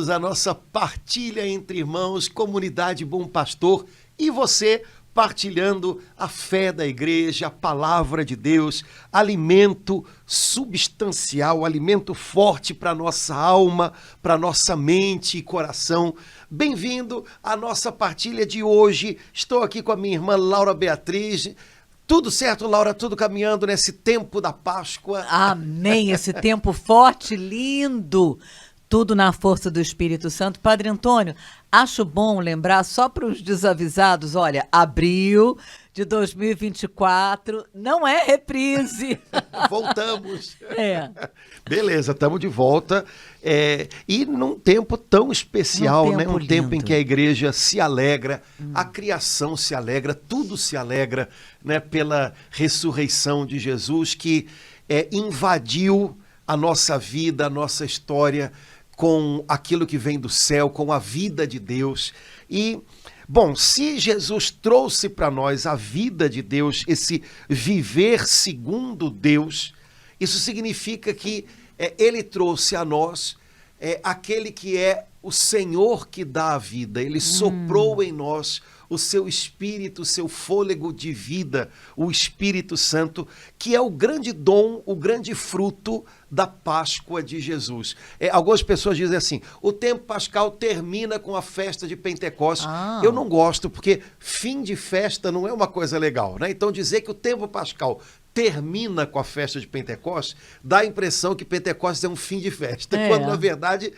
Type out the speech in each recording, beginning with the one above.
bem-vindos à nossa partilha entre irmãos, comunidade Bom Pastor, e você partilhando a fé da igreja, a palavra de Deus, alimento substancial, alimento forte para a nossa alma, para a nossa mente e coração. Bem-vindo à nossa partilha de hoje. Estou aqui com a minha irmã Laura Beatriz. Tudo certo, Laura? Tudo caminhando nesse tempo da Páscoa? Amém! Esse tempo forte, lindo! Tudo na força do Espírito Santo. Padre Antônio, acho bom lembrar só para os desavisados, olha, abril de 2024 não é reprise. Voltamos. É. Beleza, estamos de volta. E num tempo tão especial, né? Um tempo em que a igreja se alegra, a criação se alegra, tudo se alegra, né? Pela ressurreição de Jesus que invadiu a nossa vida, a nossa história, com aquilo que vem do céu, com a vida de Deus. E, bom, se Jesus trouxe para nós a vida de Deus, esse viver segundo Deus, isso significa que ele trouxe a nós aquele que é o Senhor que dá a vida. Ele soprou em nós o seu espírito, o seu fôlego de vida, o Espírito Santo, que é o grande dom, o grande fruto da Páscoa de Jesus. Algumas pessoas dizem assim, o tempo pascal termina com a festa de Pentecostes. Eu não gosto, porque fim de festa não é uma coisa legal, né? Então dizer que o tempo pascal termina com a festa de Pentecostes, dá a impressão que Pentecostes é um fim de festa, quando na verdade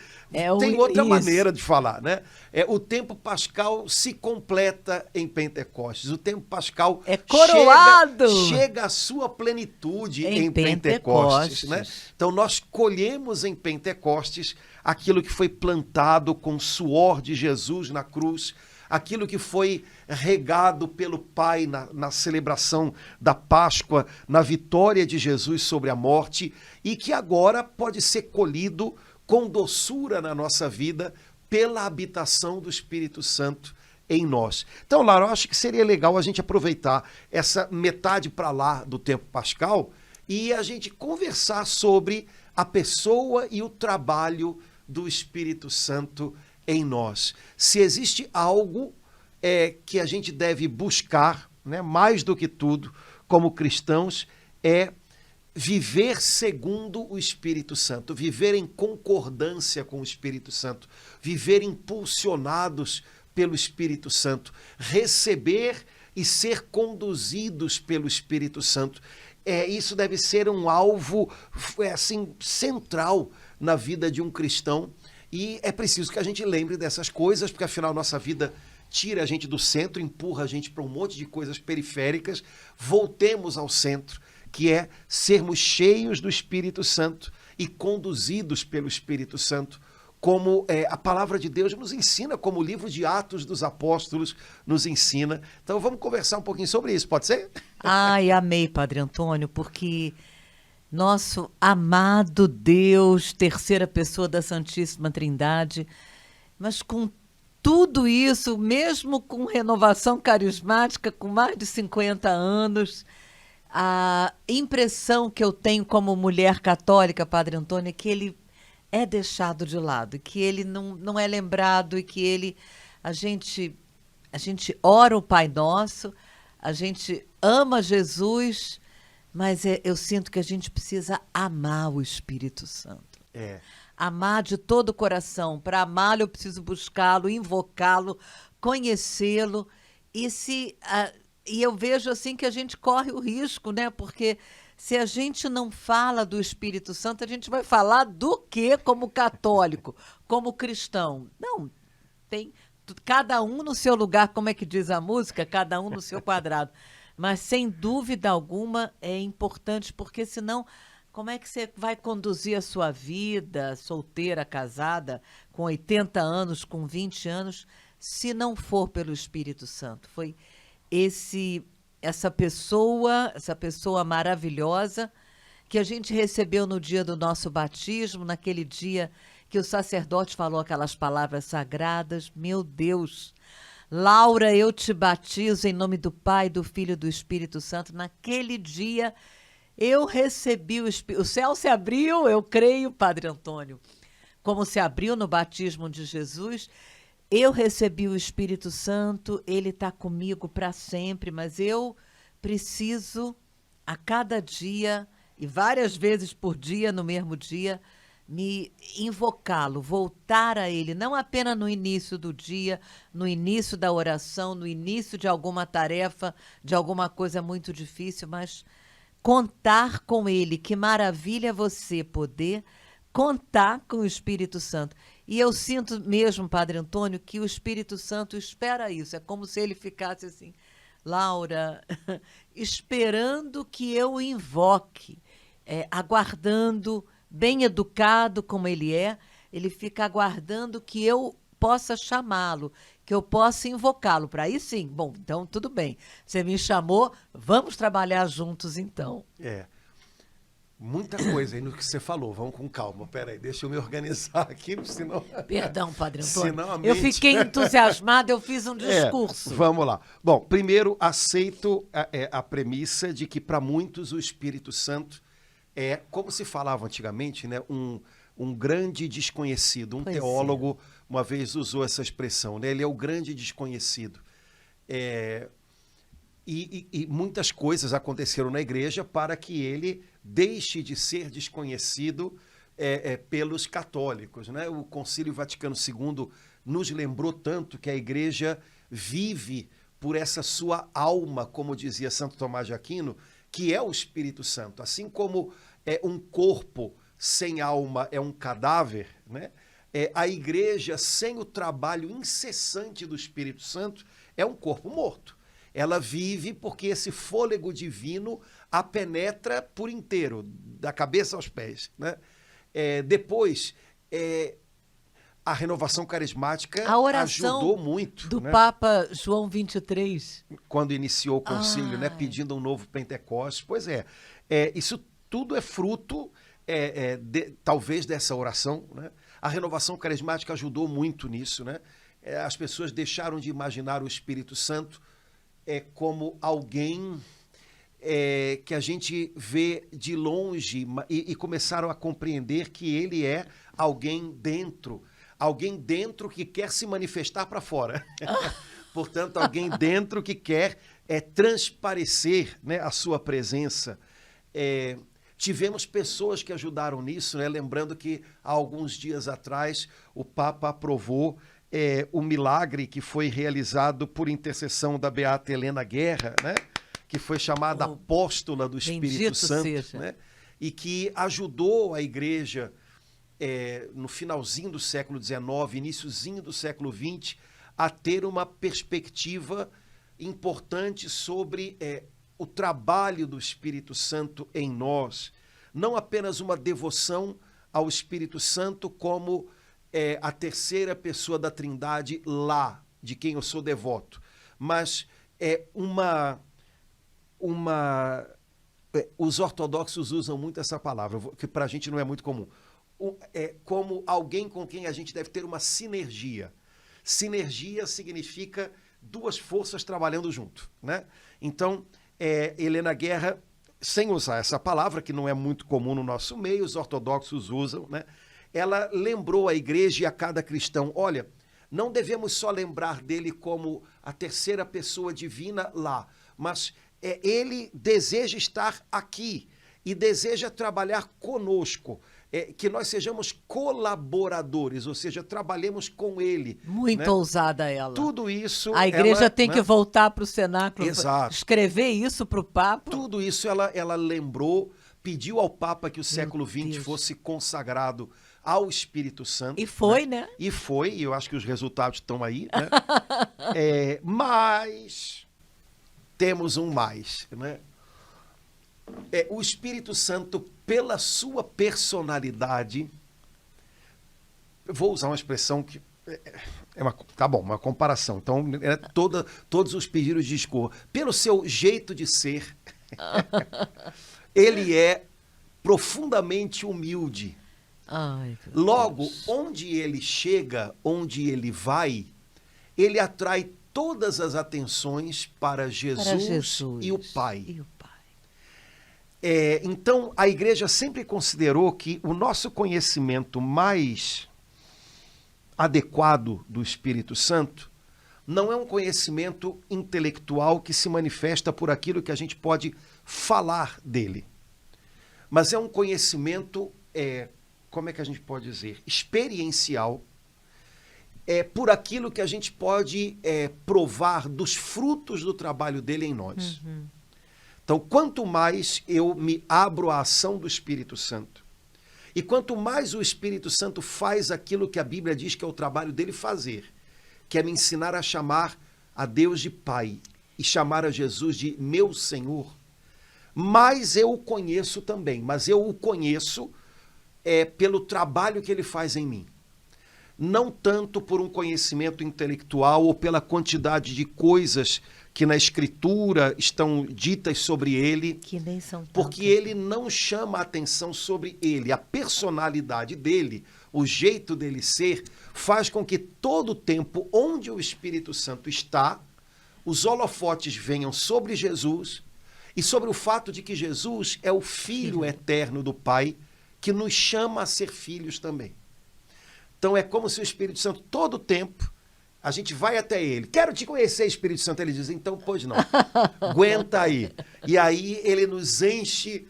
tem outra maneira de falar, né? O tempo pascal se completa em Pentecostes, o tempo pascal é coroado, chega à sua plenitude em Pentecostes, né? Então nós colhemos em Pentecostes aquilo que foi plantado com o suor de Jesus na cruz, aquilo que foi regado pelo Pai na celebração da Páscoa, na vitória de Jesus sobre a morte, e que agora pode ser colhido com doçura na nossa vida pela habitação do Espírito Santo em nós. Então, Lara, eu acho que seria legal a gente aproveitar essa metade para lá do tempo pascal e a gente conversar sobre a pessoa e o trabalho do Espírito Santo em nós. Se existe algo que a gente deve buscar, né, mais do que tudo, como cristãos, é viver segundo o Espírito Santo, viver em concordância com o Espírito Santo, viver impulsionados pelo Espírito Santo, receber e ser conduzidos pelo Espírito Santo. Isso deve ser um alvo assim, central na vida de um cristão, e é preciso que a gente lembre dessas coisas, porque afinal nossa vida tira a gente do centro, empurra a gente para um monte de coisas periféricas. Voltemos ao centro, que é sermos cheios do Espírito Santo e conduzidos pelo Espírito Santo, como a palavra de Deus nos ensina, como o livro de Atos dos Apóstolos nos ensina. Então vamos conversar um pouquinho sobre isso, pode ser? Ai, amei, Padre Antônio, porque nosso amado Deus, terceira pessoa da Santíssima Trindade, mas com tudo isso, mesmo com renovação carismática, com mais de 50 anos, a impressão que eu tenho como mulher católica, Padre Antônio, é que ele é deixado de lado, que ele não é lembrado, e que a gente ora o Pai Nosso, a gente ama Jesus, mas eu sinto que a gente precisa amar o Espírito Santo. Amar de todo o coração. Para amá-lo, eu preciso buscá-lo, invocá-lo, conhecê-lo. E eu vejo assim que a gente corre o risco, né? Porque se a gente não fala do Espírito Santo, a gente vai falar do quê como católico, como cristão? Não, tem cada um no seu lugar, como é que diz a música? Cada um no seu quadrado. Mas, sem dúvida alguma, é importante, porque senão, como é que você vai conduzir a sua vida, solteira, casada, com 80 anos, com 20 anos, se não for pelo Espírito Santo? Foi essa pessoa maravilhosa que a gente recebeu no dia do nosso batismo, naquele dia que o sacerdote falou aquelas palavras sagradas. Meu Deus, Laura, eu te batizo em nome do Pai, do Filho e do Espírito Santo. Naquele dia eu recebi o céu se abriu, eu creio, Padre Antônio, como se abriu no batismo de Jesus. Eu recebi o Espírito Santo, ele está comigo para sempre, mas eu preciso, a cada dia, e várias vezes por dia, no mesmo dia, me invocá-lo, voltar a ele, não apenas no início do dia, no início da oração, no início de alguma tarefa, de alguma coisa muito difícil, mas contar com ele. Que maravilha você poder contar com o Espírito Santo. E eu sinto mesmo, Padre Antônio, que o Espírito Santo espera isso. É como se ele ficasse assim, Laura, esperando que eu o invoque, aguardando, bem educado como ele é, ele fica aguardando que eu possa chamá-lo, que eu possa invocá-lo. Para aí sim, bom, então tudo bem. Você me chamou, vamos trabalhar juntos então. Muita coisa aí no que você falou, vamos com calma. Peraí, deixa eu me organizar aqui, senão... Perdão, Padre Antônio. Mente... Eu fiquei entusiasmada, eu fiz um discurso. Vamos lá. Bom, primeiro, aceito a premissa de que para muitos o Espírito Santo é, como se falava antigamente, né, um grande desconhecido. Um teólogo uma vez usou essa expressão, né? Ele é o grande desconhecido. E muitas coisas aconteceram na igreja para que ele deixe de ser desconhecido pelos católicos, né? O Concílio Vaticano II nos lembrou tanto que a igreja vive por essa sua alma, como dizia Santo Tomás de Aquino, que é o Espírito Santo. Assim como um corpo sem alma é um cadáver, né? A igreja sem o trabalho incessante do Espírito Santo é um corpo morto. Ela vive porque esse fôlego divino a penetra por inteiro, da cabeça aos pés, né? Depois, a renovação carismática ajudou muito. Do Papa João XXIII. Quando iniciou o concílio, né, pedindo um novo Pentecostes. Pois isso tudo é fruto, talvez, dessa oração, né? A renovação carismática ajudou muito nisso, né? As pessoas deixaram de imaginar o Espírito Santo como alguém que a gente vê de longe e começaram a compreender que ele é alguém dentro que quer se manifestar para fora. Portanto, alguém dentro que quer transparecer, né, a sua presença. Tivemos pessoas que ajudaram nisso, né? Lembrando que há alguns dias atrás o Papa aprovou o milagre que foi realizado por intercessão da Beata Helena Guerra, né? Que foi chamada apóstola do Espírito Santo, né? E que ajudou a igreja no finalzinho do século XIX, iniciozinho do século XX, a ter uma perspectiva importante sobre o trabalho do Espírito Santo em nós. Não apenas uma devoção ao Espírito Santo como a terceira pessoa da Trindade lá, de quem eu sou devoto, mas os ortodoxos usam muito essa palavra, que para a gente não é muito comum. Como alguém com quem a gente deve ter uma sinergia. Sinergia significa duas forças trabalhando junto, né? Então, Helena Guerra, sem usar essa palavra, que não é muito comum no nosso meio, os ortodoxos usam, né? Ela lembrou a igreja e a cada cristão, olha, não devemos só lembrar dele como a terceira pessoa divina lá, mas ele deseja estar aqui e deseja trabalhar conosco, que nós sejamos colaboradores, ou seja, trabalhemos com ele. Muito, né? Ousada ela. Tudo isso... A igreja tem, né, que voltar para o cenáculo, exato, escrever isso para o Papa. Tudo isso ela lembrou, pediu ao Papa que o século XX fosse consagrado ao Espírito Santo. E foi, né? E foi, e eu acho que os resultados estão aí, né? Mas temos um mais, né? O Espírito Santo, pela sua personalidade, vou usar uma expressão que uma comparação. Então, todos os pedidos de desculpa. Pelo seu jeito de ser, ele é profundamente humilde. Ai, logo, onde ele chega, onde ele vai, ele atrai todas as atenções para Jesus e o Pai. Então, a igreja sempre considerou que o nosso conhecimento mais adequado do Espírito Santo não é um conhecimento intelectual que se manifesta por aquilo que a gente pode falar dele, mas é um conhecimento, como é que a gente pode dizer, experiencial, por aquilo que a gente pode provar dos frutos do trabalho dele em nós. Uhum. Então, quanto mais eu me abro à ação do Espírito Santo, e quanto mais o Espírito Santo faz aquilo que a Bíblia diz que é o trabalho dele fazer, que é me ensinar a chamar a Deus de Pai e chamar a Jesus de meu Senhor, mais eu o conheço também, mas eu o conheço pelo trabalho que ele faz em mim. Não tanto por um conhecimento intelectual ou pela quantidade de coisas que na Escritura estão ditas sobre ele, que nem são porque ele não chama a atenção sobre ele. A personalidade dele, o jeito dele ser, faz com que todo o tempo onde o Espírito Santo está, os holofotes venham sobre Jesus e sobre o fato de que Jesus é o Filho eterno do Pai, que nos chama a ser filhos também. Então é como se o Espírito Santo, todo o tempo, a gente vai até ele. Quero te conhecer, Espírito Santo. Ele diz, então, pois não. Aguenta aí. E aí ele nos enche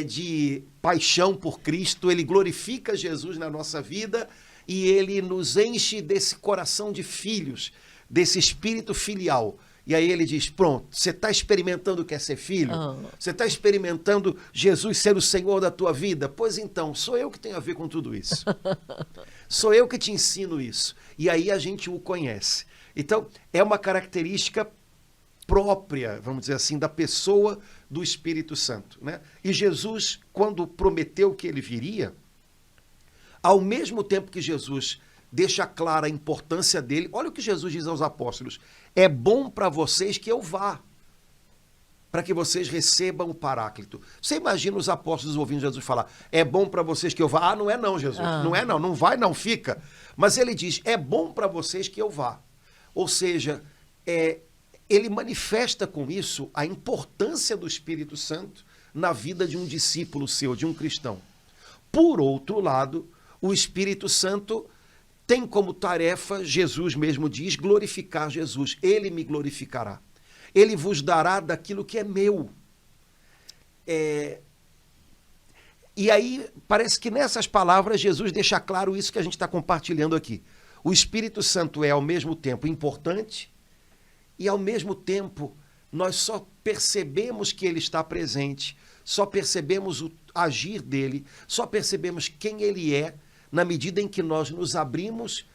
de paixão por Cristo, ele glorifica Jesus na nossa vida e ele nos enche desse coração de filhos, desse espírito filial. E aí ele diz, pronto, você está experimentando o que é ser filho? Você está experimentando Jesus ser o Senhor da tua vida? Pois então, sou eu que tenho a ver com tudo isso. Sou eu que te ensino isso. E aí a gente o conhece. Então, é uma característica própria, vamos dizer assim, da pessoa do Espírito Santo, né? E Jesus, quando prometeu que ele viria, ao mesmo tempo que Jesus deixa clara a importância dele, olha o que Jesus diz aos apóstolos, é bom para vocês que eu vá, para que vocês recebam o Paráclito. Você imagina os apóstolos ouvindo Jesus falar, é bom para vocês que eu vá? Ah, não é não, Jesus, não é não, não vai não, fica. Mas ele diz, é bom para vocês que eu vá. Ou seja, ele manifesta com isso a importância do Espírito Santo na vida de um discípulo seu, de um cristão. Por outro lado, o Espírito Santo tem como tarefa, Jesus mesmo diz, glorificar Jesus. Ele me glorificará. Ele vos dará daquilo que é meu. E aí, parece que nessas palavras, Jesus deixa claro isso que a gente está compartilhando aqui. O Espírito Santo é, ao mesmo tempo, importante e, ao mesmo tempo, nós só percebemos que ele está presente, só percebemos o agir dele, só percebemos quem ele é, na medida em que nós nos abrimos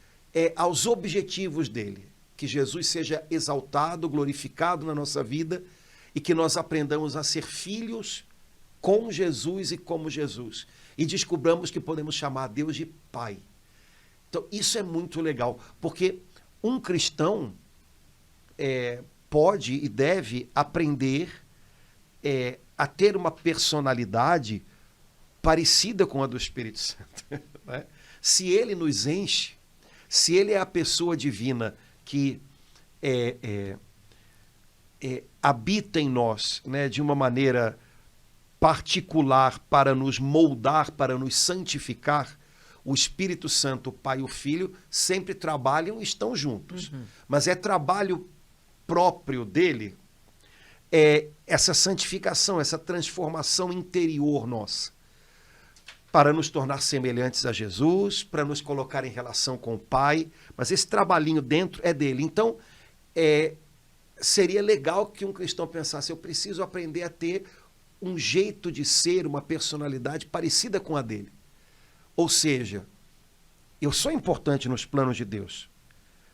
aos objetivos dele. Que Jesus seja exaltado, glorificado na nossa vida e que nós aprendamos a ser filhos com Jesus e como Jesus. E descobramos que podemos chamar a Deus de Pai. Então, isso é muito legal, porque um cristão pode e deve aprender a ter uma personalidade parecida com a do Espírito Santo. Né? Se ele nos enche, se ele é a pessoa divina que habita em nós, né, de uma maneira particular para nos moldar, para nos santificar, o Espírito Santo, o Pai e o Filho sempre trabalham e estão juntos. Uhum. Mas é trabalho próprio dele, essa santificação, essa transformação interior nossa, para nos tornar semelhantes a Jesus, para nos colocar em relação com o Pai, mas esse trabalhinho dentro é dele. Então, seria legal que um cristão pensasse, eu preciso aprender a ter um jeito de ser, uma personalidade parecida com a dele. Ou seja, eu sou importante nos planos de Deus,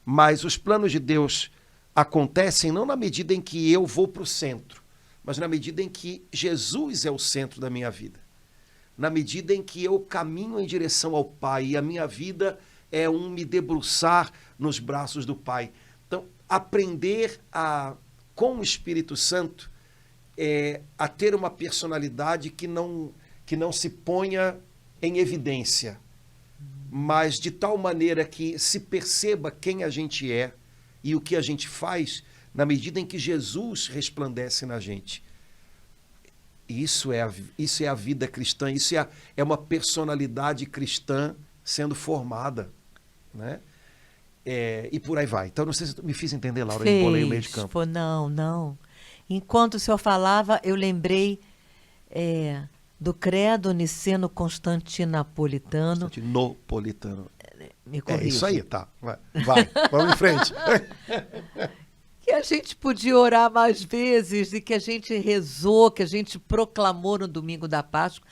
mas os planos de Deus acontecem não na medida em que eu vou para o centro, mas na medida em que Jesus é o centro da minha vida. Na medida em que eu caminho em direção ao Pai e a minha vida é me debruçar nos braços do Pai. Então, aprender com o Espírito Santo a ter uma personalidade que não se ponha em evidência, mas de tal maneira que se perceba quem a gente é e o que a gente faz na medida em que Jesus resplandece na gente. Isso é a vida cristã, isso é uma personalidade cristã sendo formada, né? E por aí vai. Então, não sei se me fiz entender, Laura, eu embolei o meio de campo. Pô, não. Enquanto o senhor falava, eu lembrei do credo niceno-constantinopolitano. Constantinopolitano. Me corrija. Isso aí, tá. Vai, vamos em frente. Que a gente podia orar mais vezes e que a gente rezou, que a gente proclamou no domingo da Páscoa.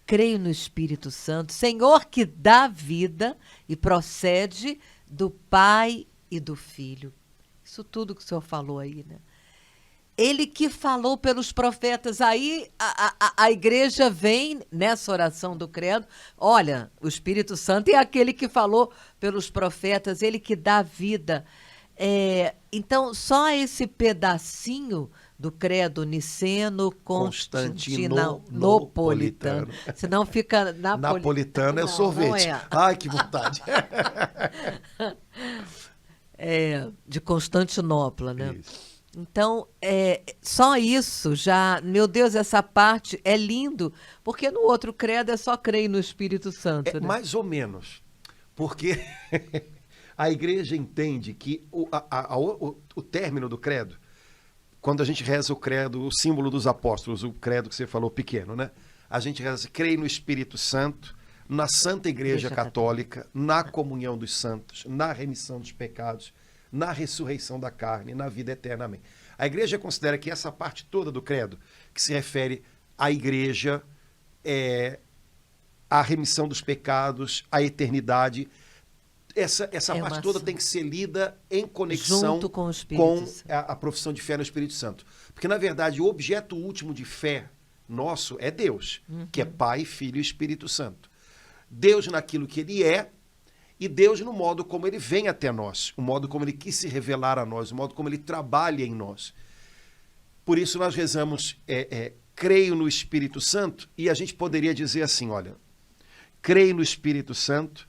Creio no Espírito Santo, Senhor que dá vida e procede do Pai e do Filho. Isso tudo que o senhor falou aí, né? Ele que falou pelos profetas. Aí a igreja vem nessa oração do credo. Olha, o Espírito Santo é aquele que falou pelos profetas, ele que dá vida. Então, só esse pedacinho do credo niceno-constantinopolitano. Senão fica napolitano é sorvete. Não é. Ai, que vontade. De Constantinopla, né? Isso. Então, só isso já... Meu Deus, essa parte é lindo, porque no outro credo é só crer no Espírito Santo. Né? Mais ou menos, porque a igreja entende que o término do credo, quando a gente reza o credo, o símbolo dos apóstolos, o credo que você falou pequeno, né? A gente reza, creio no Espírito Santo, na Santa Igreja Católica, na comunhão dos santos, na remissão dos pecados, na ressurreição da carne, na vida eterna. Amém. A igreja considera que essa parte toda do credo, que se refere à igreja, à remissão dos pecados, à eternidade, essa parte toda tem que ser lida em conexão junto com o Espírito Santo. A profissão de fé no Espírito Santo. Porque, na verdade, o objeto último de fé nosso é Deus, que é Pai, Filho e Espírito Santo. Deus naquilo que ele é, e Deus no modo como ele vem até nós, o modo como ele quis se revelar a nós, o modo como ele trabalha em nós. Por isso nós rezamos, creio no Espírito Santo, e a gente poderia dizer assim, olha, creio no Espírito Santo,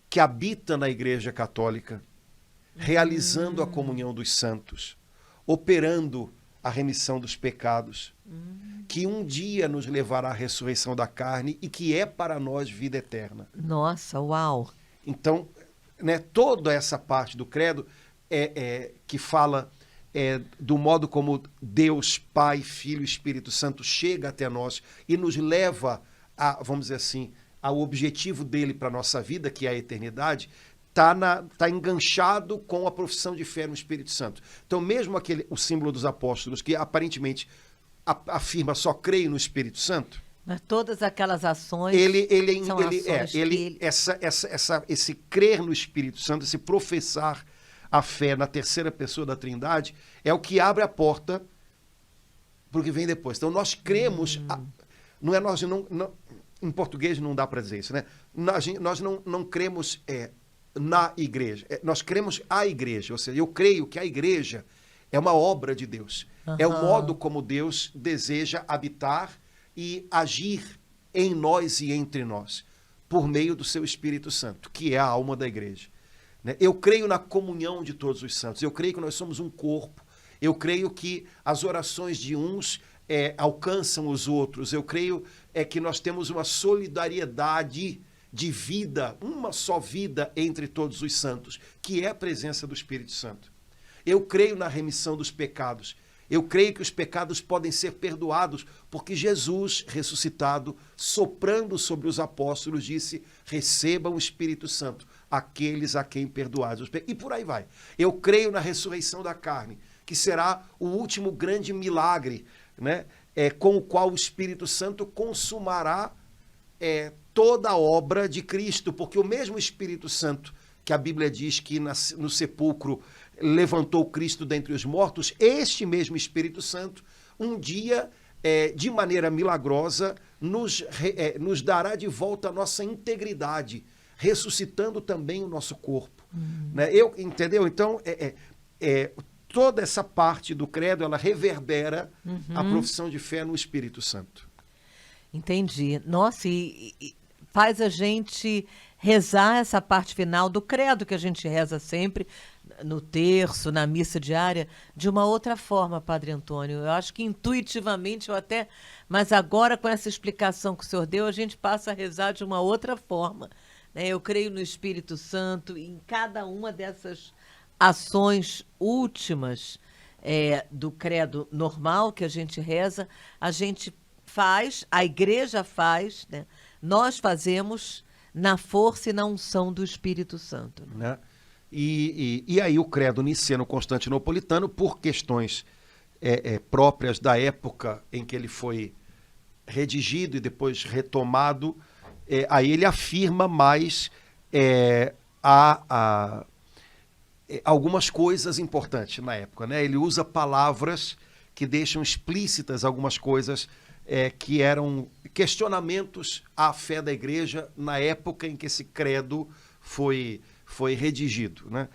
que habita na Igreja Católica, realizando a comunhão dos santos, operando a remissão dos pecados, que um dia nos levará à ressurreição da carne e que é para nós vida eterna. Nossa, uau! Então, né, toda essa parte do credo que fala do modo como Deus, Pai, Filho e Espírito Santo chega até nós e nos leva a, vamos dizer assim, ao objetivo dele para a nossa vida, que é a eternidade, está enganchado com a profissão de fé no Espírito Santo. Então, mesmo o símbolo dos apóstolos, que aparentemente afirma só creio no Espírito Santo, mas todas aquelas ações esse crer no Espírito Santo, esse professar a fé na terceira pessoa da Trindade, é o que abre a porta para o que vem depois. Então nós cremos, em português não dá para dizer isso, né? Nós não cremos na igreja, nós cremos a igreja, ou seja, eu creio que a igreja é uma obra de Deus, é o modo como Deus deseja habitar e agir em nós e entre nós, por meio do seu Espírito Santo, que é a alma da igreja. Eu creio na comunhão de todos os santos, eu creio que nós somos um corpo, eu creio que as orações de uns alcançam os outros, eu creio que nós temos uma solidariedade de vida, uma só vida entre todos os santos, que é a presença do Espírito Santo. Eu creio na remissão dos pecados. Eu creio que os pecados podem ser perdoados, porque Jesus, ressuscitado, soprando sobre os apóstolos, disse, recebam o Espírito Santo, aqueles a quem perdoados os pecados. E por aí vai. Eu creio na ressurreição da carne, que será o último grande milagre, né, com o qual o Espírito Santo consumará toda a obra de Cristo, porque o mesmo Espírito Santo que a Bíblia diz que no sepulcro levantou Cristo dentre os mortos, este mesmo Espírito Santo, um dia, de maneira milagrosa, nos dará de volta a nossa integridade, ressuscitando também o nosso corpo. Né? Entendeu? Então, toda essa parte do credo, ela reverbera a profissão de fé no Espírito Santo. Entendi. Nossa, e faz a gente rezar essa parte final do credo que a gente reza sempre, no terço, na missa diária, de uma outra forma, Padre Antônio. Eu acho que intuitivamente mas agora com essa explicação que o senhor deu, a gente passa a rezar de uma outra forma. Né? Eu creio no Espírito Santo, em cada uma dessas ações últimas do credo normal que a gente reza, a gente faz, a igreja faz, né? Nós fazemos na força e na unção do Espírito Santo. Né? E aí o credo niceno-constantinopolitano, por questões próprias da época em que ele foi redigido e depois retomado, aí ele afirma mais algumas coisas importantes na época, né? Ele usa palavras que deixam explícitas algumas coisas que eram questionamentos à fé da igreja na época em que esse credo foi redigido, né?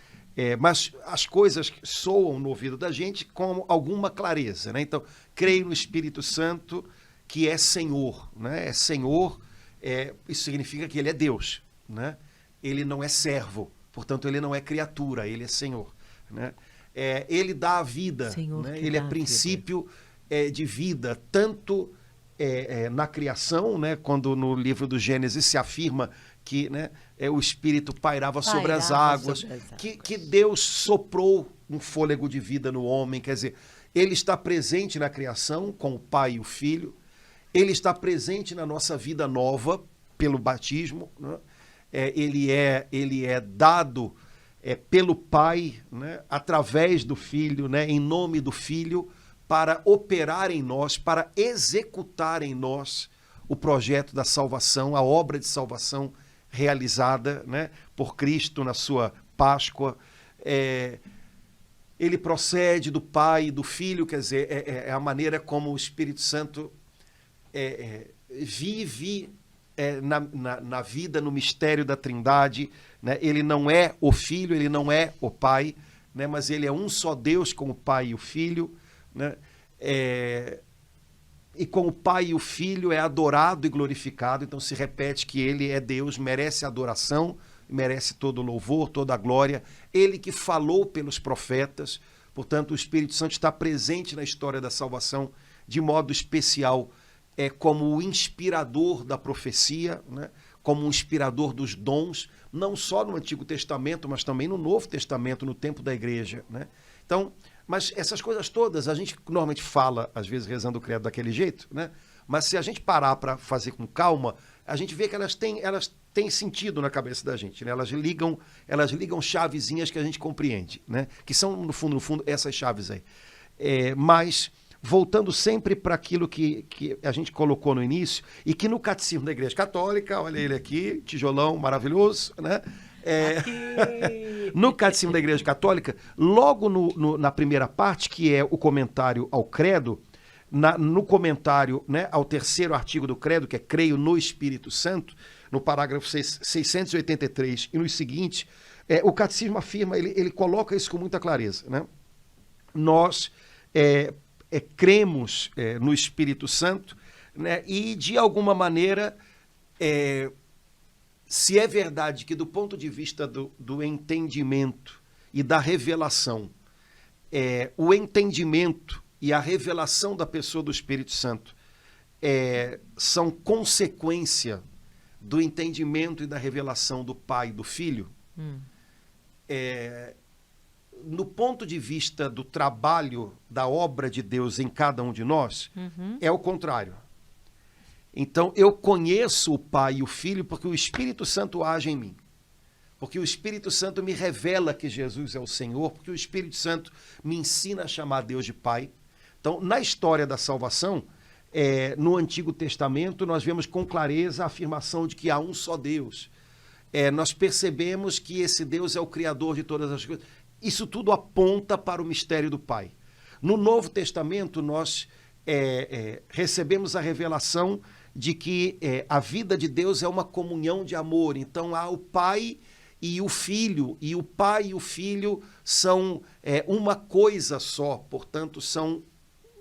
Mas as coisas soam no ouvido da gente com alguma clareza, né? Então, creio no Espírito Santo, que é Senhor, né? É Senhor, isso significa que ele é Deus, né? Ele não é servo, portanto, ele não é criatura, ele é Senhor, né? Ele dá a vida, né? Ele é princípio de vida, tanto na criação, né? Quando no livro do Gênesis se afirma que, né, o Espírito pairava sobre as águas, que Deus soprou um fôlego de vida no homem, quer dizer, ele está presente na criação com o Pai e o Filho, ele está presente na nossa vida nova pelo batismo, né? Ele é dado pelo Pai, né, através do Filho, né, em nome do Filho, para operar em nós, para executar em nós o projeto da salvação, a obra de salvação realizada, né, por Cristo na sua Páscoa. Ele procede do Pai e do Filho, quer dizer, é a maneira como o Espírito Santo vive na vida, no mistério da Trindade, né? Ele não é o Filho, ele não é o Pai, né? Mas ele é um só Deus com o Pai e o Filho, né? E com o Pai e o Filho é adorado e glorificado, então se repete que ele é Deus, merece adoração, merece todo o louvor, toda a glória, ele que falou pelos profetas, portanto o Espírito Santo está presente na história da salvação de modo especial, como o inspirador da profecia, né? Como um inspirador dos dons, não só no Antigo Testamento, mas também no Novo Testamento, no tempo da igreja, né? Então, mas essas coisas todas, a gente normalmente fala, às vezes, rezando o credo daquele jeito, né? Mas se a gente parar para fazer com calma, a gente vê que elas têm sentido na cabeça da gente, né? Elas ligam chavezinhas que a gente compreende, né? Que são, no fundo, essas chaves aí. Mas, voltando sempre para aquilo que a gente colocou no início, e que no Catecismo da Igreja Católica, olha ele aqui, tijolão maravilhoso, né? No Catecismo da Igreja Católica, logo na primeira parte, que é o comentário ao credo, no comentário, né, ao terceiro artigo do credo, que é creio no Espírito Santo, no parágrafo 683 e nos seguintes, o Catecismo afirma, ele coloca isso com muita clareza, né? Nós cremos no Espírito Santo, né, e de alguma maneira se é verdade que do ponto de vista do entendimento e da revelação, o entendimento e a revelação da pessoa do Espírito Santo são consequência do entendimento e da revelação do Pai e do Filho, no ponto de vista do trabalho da obra de Deus em cada um de nós, é o contrário. Então, eu conheço o Pai e o Filho porque o Espírito Santo age em mim. Porque o Espírito Santo me revela que Jesus é o Senhor, porque o Espírito Santo me ensina a chamar Deus de Pai. Então, na história da salvação, no Antigo Testamento, nós vemos com clareza a afirmação de que há um só Deus. Nós percebemos que esse Deus é o Criador de todas as coisas. Isso tudo aponta para o mistério do Pai. No Novo Testamento, nós recebemos a revelação de que a vida de Deus é uma comunhão de amor. Então há o Pai e o Filho, e o Pai e o Filho são uma coisa só, portanto são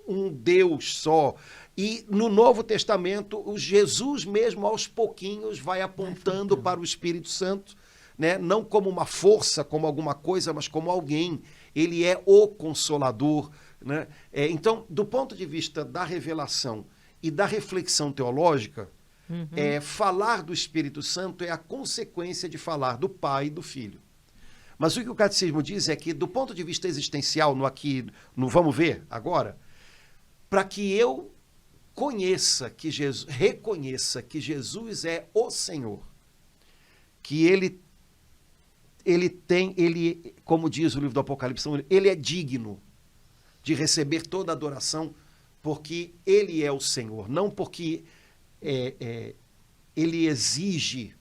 um Deus só. E no Novo Testamento, o Jesus mesmo aos pouquinhos vai apontando para o Espírito Santo, né? Não como uma força, como alguma coisa, mas como alguém. Ele é o Consolador, né? Então, do ponto de vista da revelação e da reflexão teológica, falar do Espírito Santo é a consequência de falar do Pai e do Filho. Mas o que o catecismo diz é que, do ponto de vista existencial, no vamos ver agora, para que eu reconheça que Jesus é o Senhor, que ele, como diz o livro do Apocalipse, ele é digno de receber toda a adoração, porque ele é o Senhor, não porque ele exige,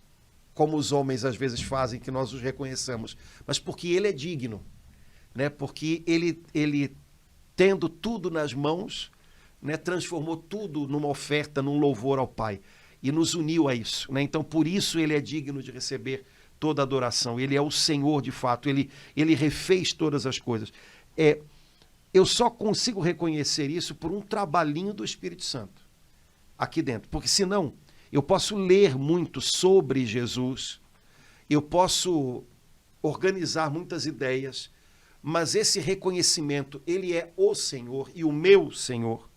como os homens às vezes fazem, que nós os reconheçamos, mas porque ele é digno, né? Porque ele tendo tudo nas mãos, né, transformou tudo numa oferta, num louvor ao Pai, e nos uniu a isso, né? Então, por isso ele é digno de receber toda a adoração. Ele é o Senhor de fato, ele refez todas as coisas. Eu só consigo reconhecer isso por um trabalhinho do Espírito Santo aqui dentro, porque senão eu posso ler muito sobre Jesus, eu posso organizar muitas ideias, mas esse reconhecimento, ele é o Senhor e o meu Senhor,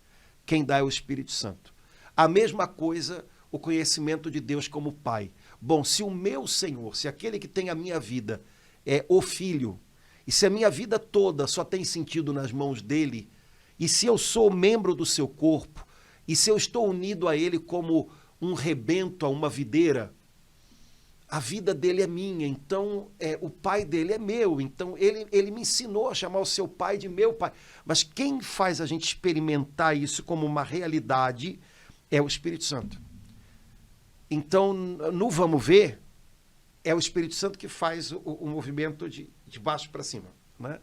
quem dá é o Espírito Santo. A mesma coisa, o conhecimento de Deus como Pai. Bom, se o meu Senhor, se aquele que tem a minha vida é o Filho, e se a minha vida toda só tem sentido nas mãos dele, e se eu sou membro do seu corpo, e se eu estou unido a ele como um rebento a uma videira, a vida dele é minha, então o pai dele é meu, então ele me ensinou a chamar o seu pai de meu pai. Mas quem faz a gente experimentar isso como uma realidade é o Espírito Santo. Então, no vamos ver, é o Espírito Santo que faz o movimento de baixo para cima, né?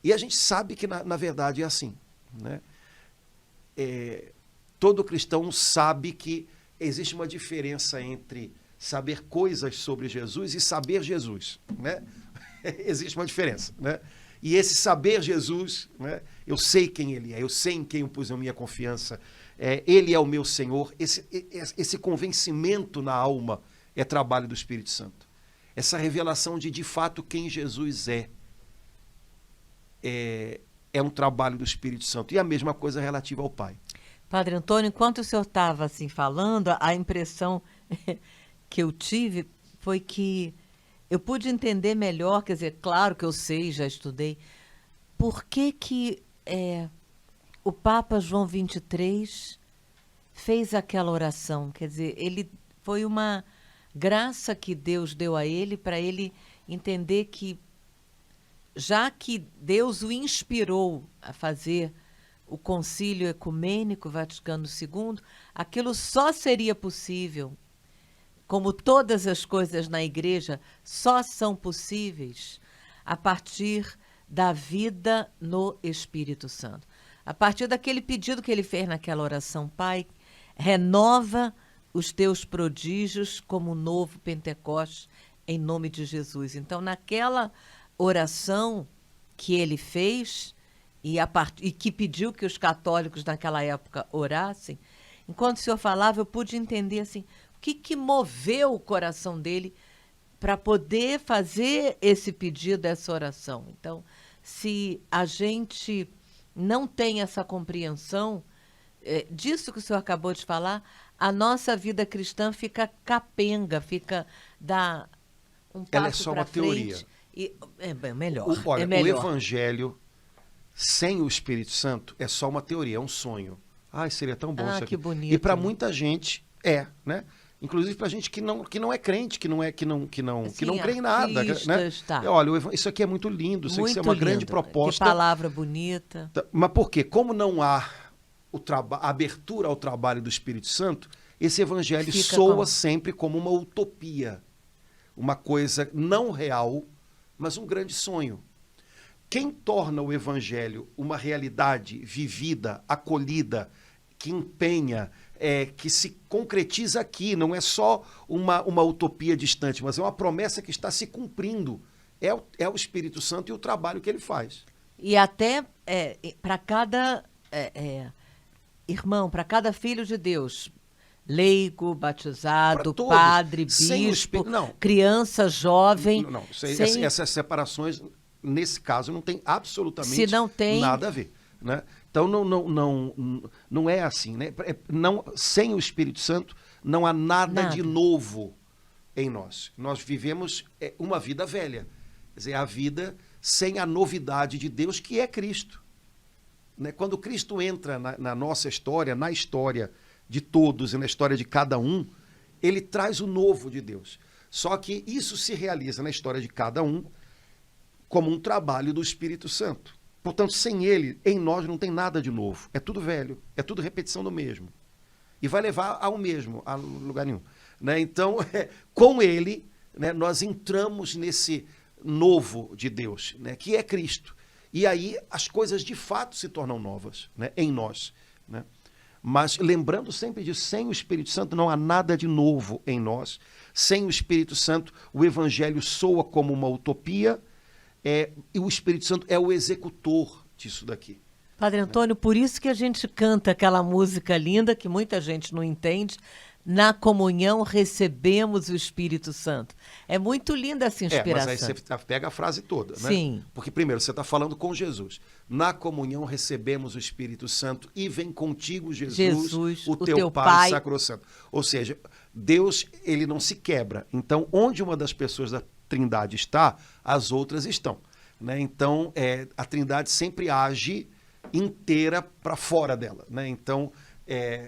E a gente sabe que, na verdade, é assim, né? Todo cristão sabe que existe uma diferença entre saber coisas sobre Jesus e saber Jesus, né? Existe uma diferença, né? E esse saber Jesus, né? Eu sei quem ele é, eu sei em quem eu pus a minha confiança, ele é o meu Senhor. Esse convencimento na alma é trabalho do Espírito Santo. Essa revelação de fato quem Jesus é um trabalho do Espírito Santo. E a mesma coisa relativa ao Pai. Padre Antônio, enquanto o senhor estava assim falando, a impressão que eu tive foi que eu pude entender melhor, quer dizer, claro que eu sei, já estudei, por que o Papa João XXIII fez aquela oração. Quer dizer, ele foi uma graça que Deus deu a ele para ele entender que, já que Deus o inspirou a fazer o Concílio Ecumênico Vaticano II, aquilo só seria possível, como todas as coisas na Igreja só são possíveis a partir da vida no Espírito Santo. A partir daquele pedido que ele fez naquela oração: Pai, renova os teus prodígios como um novo Pentecostes, em nome de Jesus. Então, naquela oração que ele fez e que pediu que os católicos naquela época orassem, enquanto o senhor falava, eu pude entender assim, o que moveu o coração dele para poder fazer esse pedido, essa oração. Então, se a gente não tem essa compreensão disso que o senhor acabou de falar, a nossa vida cristã fica capenga, dá um passo para frente. Ela é só uma teoria. É melhor. Olha, é melhor. O Evangelho sem o Espírito Santo é só uma teoria, é um sonho. Ai, seria tão bom isso aqui. Que bonito. E para muita gente né? Inclusive para gente que não é crente, que não crê em nada, né? Tá. Olha, isso aqui é muito lindo, isso aqui é uma grande proposta. Que palavra bonita. Mas por quê? Como não há a abertura ao trabalho do Espírito Santo, esse evangelho soa sempre como uma utopia, uma coisa não real, mas um grande sonho. Quem torna o evangelho uma realidade vivida, acolhida, que empenha, que se concretiza aqui, não é só uma utopia distante, mas é uma promessa que está se cumprindo, é o Espírito Santo e o trabalho que ele faz. E até para cada irmão, para cada filho de Deus, leigo, batizado, padre, bispo, criança, jovem. Essas separações, nesse caso, não tem absolutamente nada a ver, né? Então, não é assim, né? Sem o Espírito Santo, não há nada de novo em nós. Nós vivemos uma vida velha, quer dizer, a vida sem a novidade de Deus, que é Cristo. Né? Quando Cristo entra na nossa história, na história de todos e na história de cada um, ele traz o novo de Deus. Só que isso se realiza na história de cada um como um trabalho do Espírito Santo. Portanto, sem ele, em nós não tem nada de novo. É tudo velho, é tudo repetição do mesmo. E vai levar ao mesmo, a lugar nenhum. Né? Então, com ele, né, nós entramos nesse novo de Deus, né, que é Cristo. E aí as coisas de fato se tornam novas, né, em nós. Né? Mas lembrando sempre disso, sem o Espírito Santo não há nada de novo em nós. Sem o Espírito Santo, o Evangelho soa como uma utopia, e o Espírito Santo é o executor disso daqui. Padre Antônio, por isso que a gente canta aquela música linda, que muita gente não entende, na comunhão recebemos o Espírito Santo. É muito linda essa inspiração. Mas aí você pega a frase toda, né? Sim. Porque primeiro você está falando com Jesus. Na comunhão recebemos o Espírito Santo e vem contigo, Jesus, o teu Pai sacrossanto. Ou seja, Deus, ele não se quebra. Então, onde uma das pessoas da Trindade está, as outras estão. Né? Então, a Trindade sempre age inteira para fora dela. Né? Então,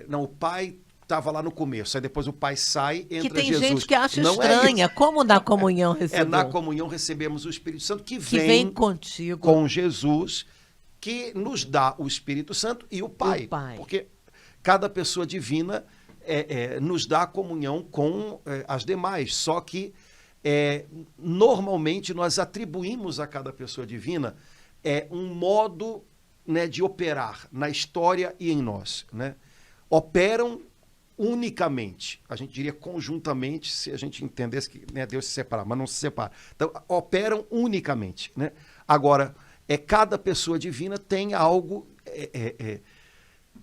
não, o Pai estava lá no começo, aí depois o Pai sai, entra Jesus. Que tem Jesus. gente que acha estranha, como na comunhão recebemos. Na comunhão recebemos o Espírito Santo que vem contigo, com Jesus, que nos dá o Espírito Santo e o Pai. Porque cada pessoa divina nos dá a comunhão com as demais, só que normalmente nós atribuímos a cada pessoa divina um modo, né, de operar na história e em nós. Né? Operam unicamente, a gente diria conjuntamente, se a gente entendesse que, né, Deus se separa, mas não se separa. Então, operam unicamente. Né? Agora, cada pessoa divina tem algo,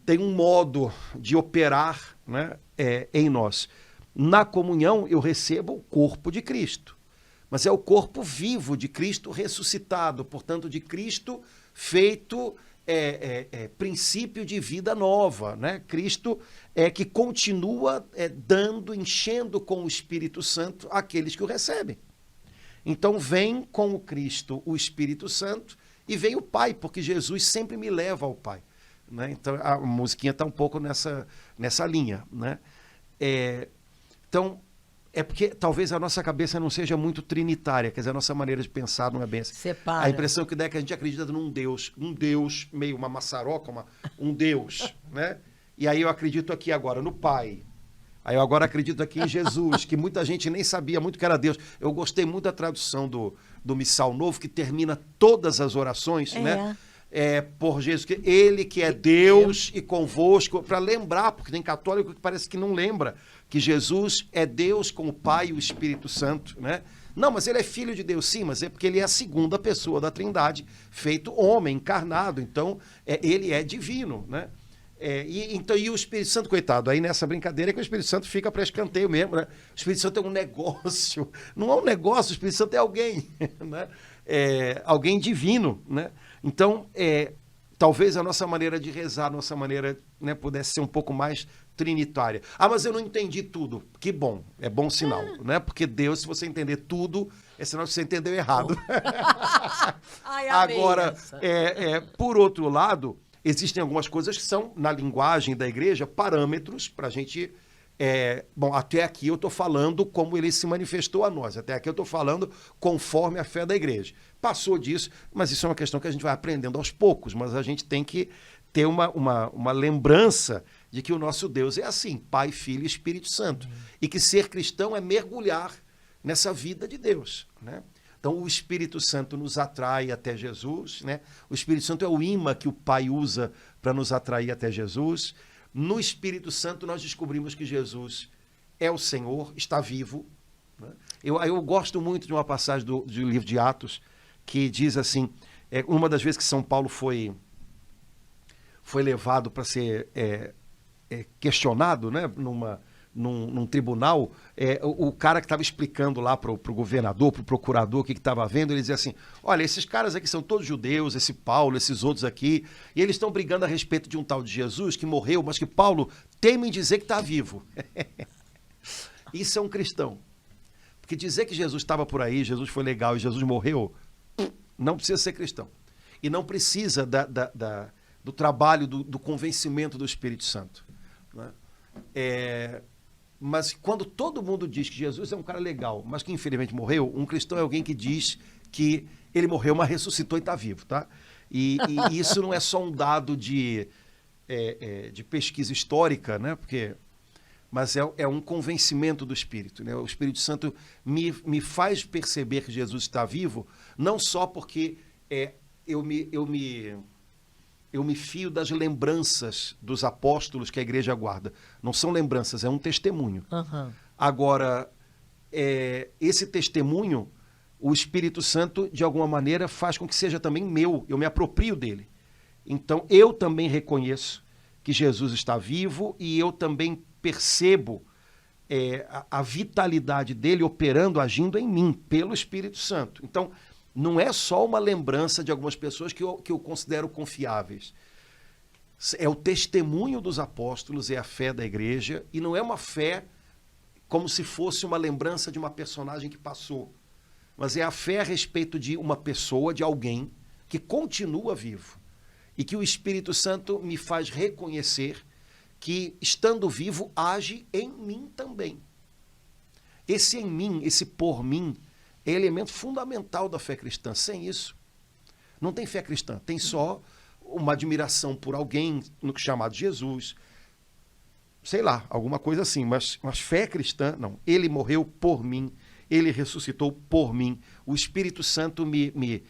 tem um modo de operar, né, em nós. Na comunhão, eu recebo o corpo de Cristo, mas é o corpo vivo de Cristo ressuscitado, portanto, de Cristo feito princípio de vida nova. Né? Cristo que continua dando, enchendo com o Espírito Santo aqueles que o recebem. Então, vem com o Cristo o Espírito Santo e vem o Pai, porque Jesus sempre me leva ao Pai. Né? Então, a musiquinha está um pouco nessa linha. Né? Então, porque talvez a nossa cabeça não seja muito trinitária, quer dizer, a nossa maneira de pensar não é bem assim. Separa. A impressão que dá é que a gente acredita num Deus meio uma maçaroca, um Deus, né? E aí eu acredito aqui agora no Pai. Aí eu agora acredito aqui em Jesus, que muita gente nem sabia muito que era Deus. Eu gostei muito da tradução do Missal Novo, que termina todas as orações, né? Por Jesus, que ele que é Deus e convosco, para lembrar, porque tem católico que parece que não lembra que Jesus é Deus com o Pai e o Espírito Santo, né? Não, mas ele é filho de Deus, sim, mas é porque ele é a segunda pessoa da Trindade, feito homem, encarnado, então ele é divino, né? E o Espírito Santo, coitado, aí nessa brincadeira é que o Espírito Santo fica para escanteio mesmo, né? O Espírito Santo é um negócio, não é um negócio, o Espírito Santo é alguém, né? Alguém divino, né? Então, talvez a nossa maneira de rezar, a nossa maneira, né, pudesse ser um pouco mais trinitária. Ah, mas eu não entendi tudo. Que bom, é bom sinal, né? Porque Deus, se você entender tudo, é sinal que você entendeu errado. Ai, agora, por outro lado, existem algumas coisas que são, na linguagem da igreja, parâmetros para a gente... bom, até aqui eu estou falando como ele se manifestou a nós, até aqui eu estou falando conforme a fé da igreja. Passou disso, mas isso é uma questão que a gente vai aprendendo aos poucos, mas a gente tem que ter uma lembrança de que o nosso Deus é assim, Pai, Filho e Espírito Santo, e que ser cristão é mergulhar nessa vida de Deus, né? Então o Espírito Santo nos atrai até Jesus, né? O Espírito Santo é o imã que o Pai usa para nos atrair até Jesus. No Espírito Santo nós descobrimos que Jesus é o Senhor, está vivo. Né? Eu gosto muito de uma passagem do livro de Atos, que diz assim, uma das vezes que São Paulo foi levado para ser questionado, né, num tribunal, o cara que estava explicando lá para o governador, para o procurador, o que estava vendo, ele dizia assim, olha, esses caras aqui são todos judeus, esse Paulo, esses outros aqui, e eles estão brigando a respeito de um tal de Jesus que morreu, mas que Paulo teme em dizer que está vivo. Isso é um cristão. Porque dizer que Jesus estava por aí, Jesus foi legal e Jesus morreu, não precisa ser cristão. E não precisa do trabalho, do convencimento do Espírito Santo. Né? Mas quando todo mundo diz que Jesus é um cara legal, mas que infelizmente morreu, um cristão é alguém que diz que ele morreu, mas ressuscitou e está vivo. Tá? E isso não é só um dado de pesquisa histórica, né? Mas é um convencimento do Espírito. Né? O Espírito Santo me faz perceber que Jesus está vivo, não só porque eu me fio das lembranças dos apóstolos que a igreja guarda. Não são lembranças, é um testemunho. Uhum. Agora, esse testemunho, o Espírito Santo, de alguma maneira, faz com que seja também meu. Eu me aproprio dele. Então, eu também reconheço que Jesus está vivo e eu também percebo a vitalidade dele operando, agindo em mim, pelo Espírito Santo. Então, não é só uma lembrança de algumas pessoas que eu considero confiáveis. É o testemunho dos apóstolos, é a fé da igreja, e não é uma fé como se fosse uma lembrança de uma personagem que passou, mas é a fé a respeito de uma pessoa, de alguém que continua vivo e que o Espírito Santo me faz reconhecer que, estando vivo, age em mim também. Esse em mim, esse por mim, é elemento fundamental da fé cristã. Sem isso, não tem fé cristã. Tem só uma admiração por alguém no chamado Jesus, sei lá, alguma coisa assim. Mas fé cristã, não. Ele morreu por mim, ele ressuscitou por mim. O Espírito Santo me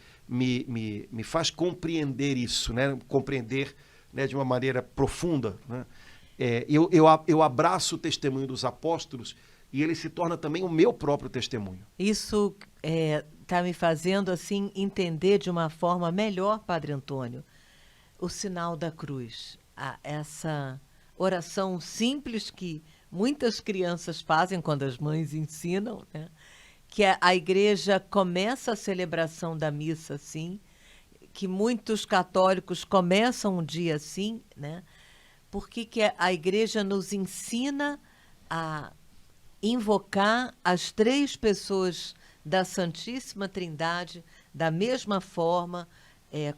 faz compreender isso, né? Compreender, né, de uma maneira profunda. Né? Eu abraço o testemunho dos apóstolos e ele se torna também o meu próprio testemunho. Isso está me fazendo assim entender de uma forma melhor, Padre Antônio, o sinal da cruz. Essa oração simples que muitas crianças fazem quando as mães ensinam, né? Que a igreja começa a celebração da missa assim, que muitos católicos começam um dia assim, né? Porque a igreja nos ensina a invocar as três pessoas da Santíssima Trindade da mesma forma,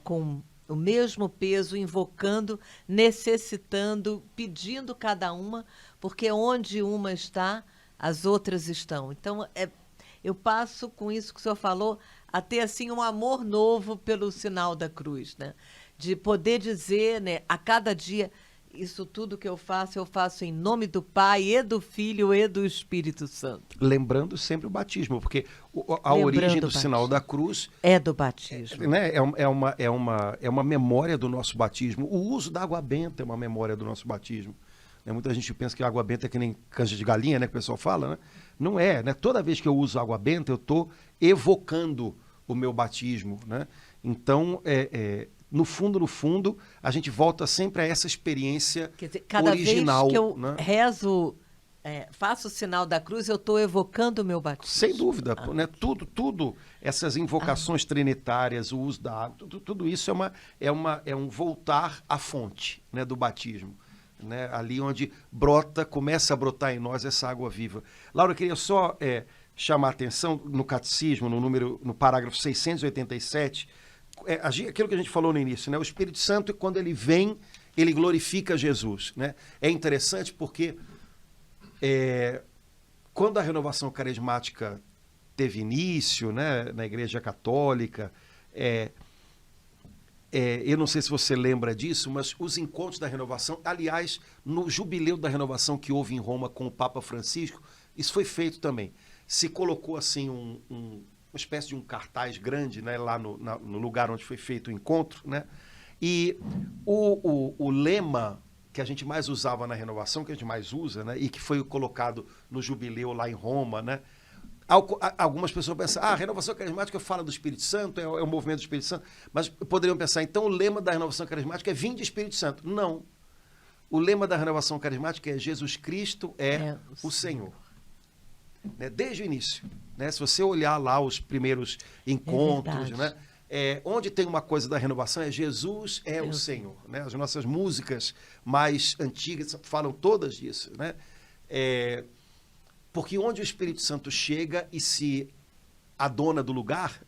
com o mesmo peso, invocando, necessitando, pedindo cada uma, porque onde uma está, as outras estão. Então, eu passo com isso que o senhor falou a ter assim, um amor novo pelo sinal da cruz, né? De poder dizer, né, a cada dia, isso tudo que eu faço em nome do Pai e do Filho e do Espírito Santo. Lembrando sempre o batismo, porque a origem do sinal da cruz é do batismo. É uma memória do nosso batismo. O uso da água benta é uma memória do nosso batismo. Muita gente pensa que a água benta é que nem canja de galinha, né, que o pessoal fala, né? Não é, né? Toda vez que eu uso água benta, eu estou evocando o meu batismo, né? Então, no fundo, a gente volta sempre a essa experiência Quer dizer, cada original. Vez que eu né? rezo, faço o sinal da cruz, eu estou evocando o meu batismo. Sem dúvida, né? Tudo, essas invocações trinitárias, o uso da água, tudo isso é um voltar à fonte, né, do batismo. Né? Ali onde começa a brotar em nós essa água viva. Laura, eu queria só chamar a atenção no catecismo, no parágrafo 687, aquilo que a gente falou no início, né? O Espírito Santo, quando ele vem, ele glorifica Jesus. Né? É interessante porque quando a renovação carismática teve início, né, na Igreja Católica, eu não sei se você lembra disso, mas os encontros da renovação, aliás, no jubileu da renovação que houve em Roma com o Papa Francisco, isso foi feito também. Se colocou assim uma espécie de um cartaz grande, né, lá no lugar onde foi feito o encontro, né? E o lema que a gente mais usava na renovação, que a gente mais usa, né, e que foi colocado no jubileu lá em Roma, né? Algumas pessoas pensam, a renovação carismática fala do Espírito Santo, é o movimento do Espírito Santo, mas poderiam pensar, então o lema da renovação carismática é vinde Espírito Santo. Não. O lema da renovação carismática é Jesus Cristo é o Senhor. Né? Desde o início. Né? Se você olhar lá os primeiros encontros, né? Onde tem uma coisa da renovação é Jesus é o Senhor. Né? As nossas músicas mais antigas falam todas disso. Né? Porque onde o Espírito Santo chega e se adona do lugar,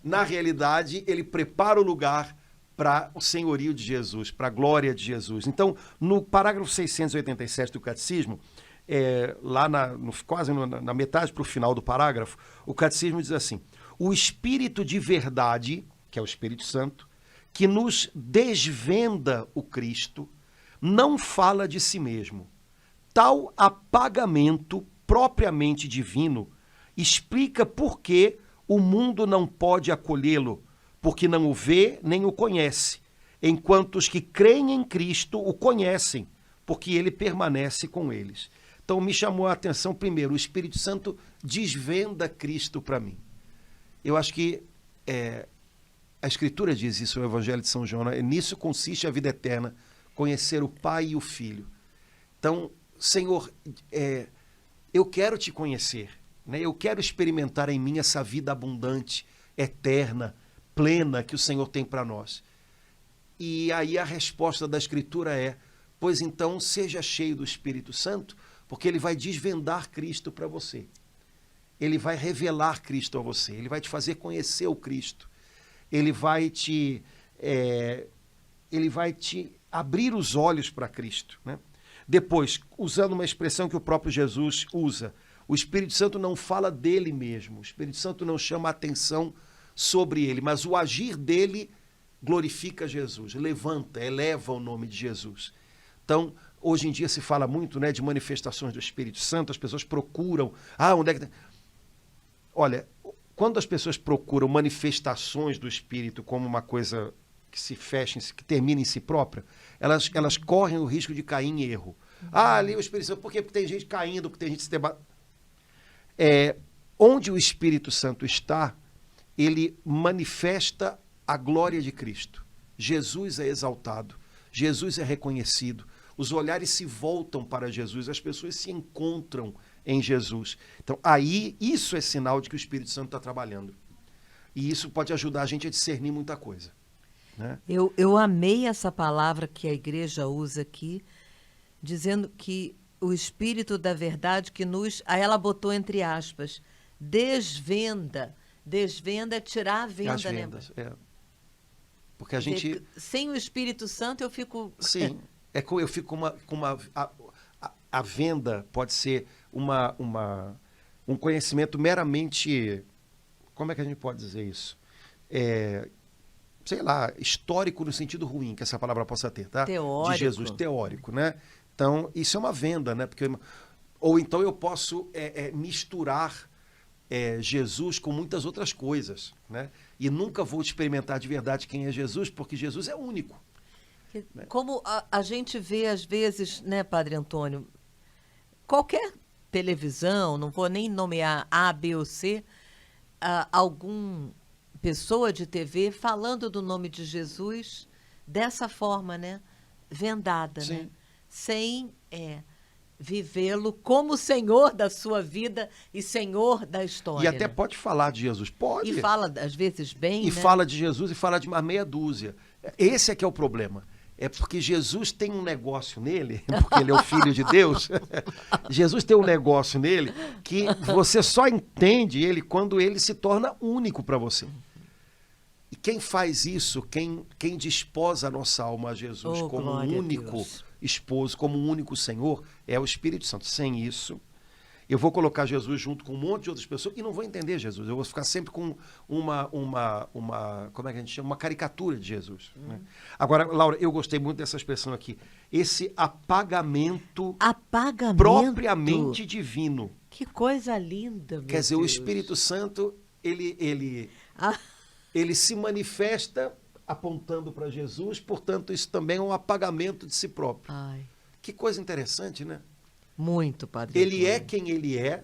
na realidade, ele prepara o lugar para o senhorio de Jesus, para a glória de Jesus. Então, no parágrafo 687 do Catecismo, lá quase na metade para o final do parágrafo, o Catecismo diz assim: o Espírito de verdade, que é o Espírito Santo, que nos desvenda o Cristo, não fala de si mesmo. Tal apagamento propriamente divino explica por que o mundo não pode acolhê-lo, porque não o vê nem o conhece, enquanto os que creem em Cristo o conhecem, porque ele permanece com eles. Então me chamou a atenção primeiro, o Espírito Santo desvenda Cristo para mim. Eu acho que a Escritura diz isso no Evangelho de São João, né? Nisso consiste a vida eterna, conhecer o Pai e o Filho. Então, Senhor, eu quero te conhecer, né? Eu quero experimentar em mim essa vida abundante, eterna, plena que o Senhor tem para nós. E aí a resposta da Escritura é: pois então seja cheio do Espírito Santo, porque ele vai desvendar Cristo para você. Ele vai revelar Cristo a você, ele vai te fazer conhecer o Cristo. Ele vai te abrir os olhos para Cristo, né? Depois, usando uma expressão que o próprio Jesus usa, o Espírito Santo não fala dele mesmo, o Espírito Santo não chama a atenção sobre ele, mas o agir dele glorifica Jesus, levanta, eleva o nome de Jesus. Então, hoje em dia se fala muito, né, de manifestações do Espírito Santo, as pessoas procuram, onde é que... Olha, quando as pessoas procuram manifestações do Espírito como uma coisa que se fecha, que termina em si própria, elas correm o risco de cair em erro. Ali o Espírito Santo, por quê? Porque tem gente caindo, porque tem gente se debatendo. Onde o Espírito Santo está, ele manifesta a glória de Cristo. Jesus é exaltado, Jesus é reconhecido, os olhares se voltam para Jesus, as pessoas se encontram em Jesus. Então, aí, isso é sinal de que o Espírito Santo está trabalhando. E isso pode ajudar a gente a discernir muita coisa, né? Eu amei essa palavra que a igreja usa aqui, dizendo que o Espírito da verdade que nos... Aí ela botou entre aspas, desvenda. Desvenda é tirar a venda, as vendas, né? Porque a gente... Sem o Espírito Santo eu fico... Sim, eu fico com uma a venda pode ser um conhecimento meramente... Como é que a gente pode dizer isso? Sei lá, histórico no sentido ruim que essa palavra possa ter, tá? Teórico. De Jesus, teórico, né? Então, isso é uma venda, né? Ou então eu posso misturar Jesus com muitas outras coisas, né? E nunca vou experimentar de verdade quem é Jesus, porque Jesus é único. Né? Como a gente vê às vezes, né, Padre Antônio, qualquer televisão, não vou nem nomear A, B ou C, algum pessoa de TV falando do nome de Jesus dessa forma, né? Vendada, sim, né? Sem vivê-lo como Senhor da sua vida e Senhor da história. E até né? pode falar de Jesus, pode. E fala, às vezes, bem, E né? fala de Jesus e fala de uma meia dúzia. Esse é que é o problema. É porque Jesus tem um negócio nele, porque ele é o Filho de Deus. Jesus tem um negócio nele que você só entende ele quando ele se torna único para você. E quem faz isso, quem desposa a nossa alma a Jesus como um único esposo, como um único Senhor, é o Espírito Santo. Sem isso, eu vou colocar Jesus junto com um monte de outras pessoas e não vou entender Jesus. Eu vou ficar sempre com como é que a gente chama? Uma caricatura de Jesus. Né? Agora, Laura, eu gostei muito dessa expressão aqui. Esse apagamento propriamente divino. Que coisa linda, meu Quer dizer, Deus. o Espírito Santo, ele se manifesta apontando para Jesus, portanto, isso também é um apagamento de si próprio. Ai. Que coisa interessante, né? Muito, Padre. Ele é quem ele é,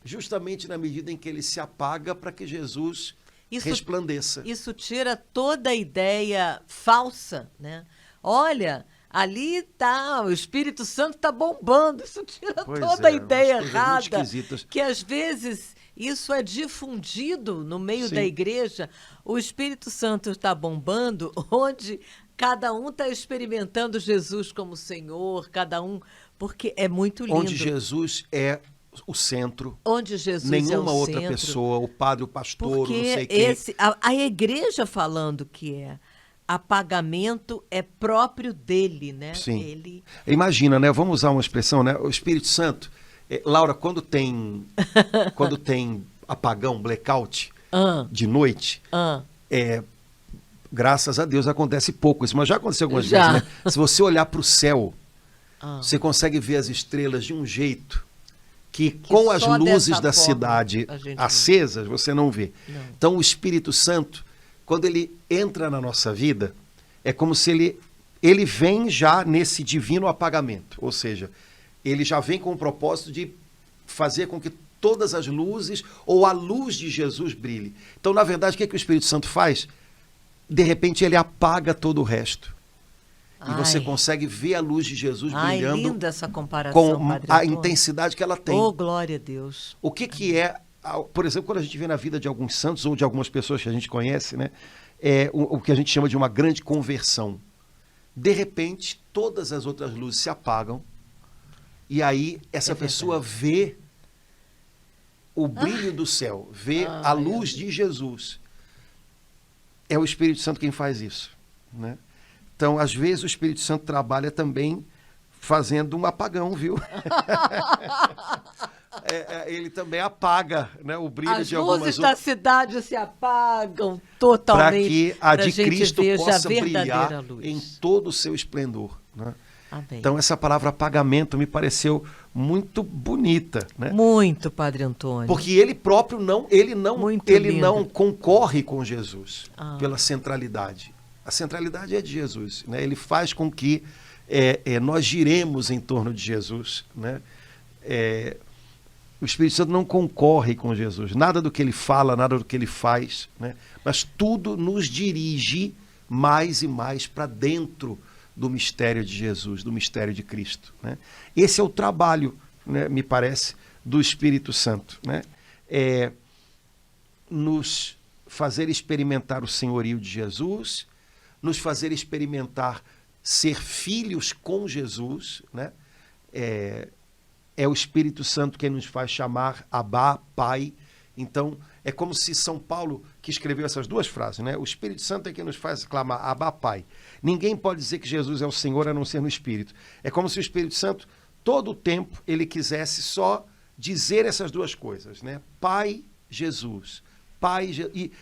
justamente na medida em que ele se apaga para que Jesus resplandeça. Isso tira toda a ideia falsa, né? Olha, ali tá, o Espírito Santo está bombando. Isso tira toda a ideia errada. Que às vezes isso é difundido no meio da igreja. O Espírito Santo está bombando onde cada um está experimentando Jesus como Senhor, cada um Porque é muito lindo. Onde Jesus é o centro. Onde Jesus nenhuma é o outra centro, pessoa, o padre, o pastor, porque não sei quem. a igreja falando que é apagamento é próprio dele, né? Sim. Ele... Imagina, né? Vamos usar uma expressão, né? O Espírito Santo, Laura, quando tem apagão, blackout de noite, graças a Deus acontece pouco isso, mas já aconteceu algumas vezes, né? Se você olhar para o céu, você consegue ver as estrelas de um jeito que com as luzes da cidade acesas, você não vê. Não. Então, o Espírito Santo, quando ele entra na nossa vida, é como se ele vem já nesse divino apagamento. Ou seja, ele já vem com o propósito de fazer com que todas as luzes, ou a luz de Jesus brilhe. Então, na verdade, o que o Espírito Santo faz? De repente, ele apaga todo o resto. E você consegue ver a luz de Jesus brilhando. Linda essa comparação, com a intensidade que ela tem. Oh, glória a Deus. O que é, por exemplo, quando a gente vê na vida de alguns santos ou de algumas pessoas que a gente conhece, né, o que a gente chama de uma grande conversão. De repente, todas as outras luzes se apagam e aí essa pessoa vê o brilho do céu, vê a luz de Jesus. É o Espírito Santo quem faz isso, né? Então, às vezes, o Espírito Santo trabalha também fazendo um apagão, viu? Ele também apaga, né, o brilho de algumas outras. As luzes da cidade se apagam totalmente. Para que a de Cristo possa brilhar em todo o seu esplendor, né? Amém. Então, essa palavra apagamento me pareceu muito bonita, né? Muito, Padre Antônio. Porque ele próprio não concorre com Jesus pela centralidade. A centralidade é de Jesus, né? Ele faz com que nós giremos em torno de Jesus, né? O Espírito Santo não concorre com Jesus. Nada do que ele fala, nada do que ele faz, né? Mas tudo nos dirige mais e mais para dentro do mistério de Jesus, do mistério de Cristo, né? Esse é o trabalho, né, me parece, do Espírito Santo, né? Nos fazer experimentar o senhorio de Jesus, nos fazer experimentar ser filhos com Jesus, né? É o Espírito Santo quem nos faz chamar Abá, Pai. Então, é como se São Paulo, que escreveu essas duas frases, né? O Espírito Santo é quem nos faz clamar Abá, Pai. Ninguém pode dizer que Jesus é o Senhor a não ser no Espírito. É como se o Espírito Santo, todo o tempo, ele quisesse só dizer essas duas coisas, né? Pai, Jesus. Pai,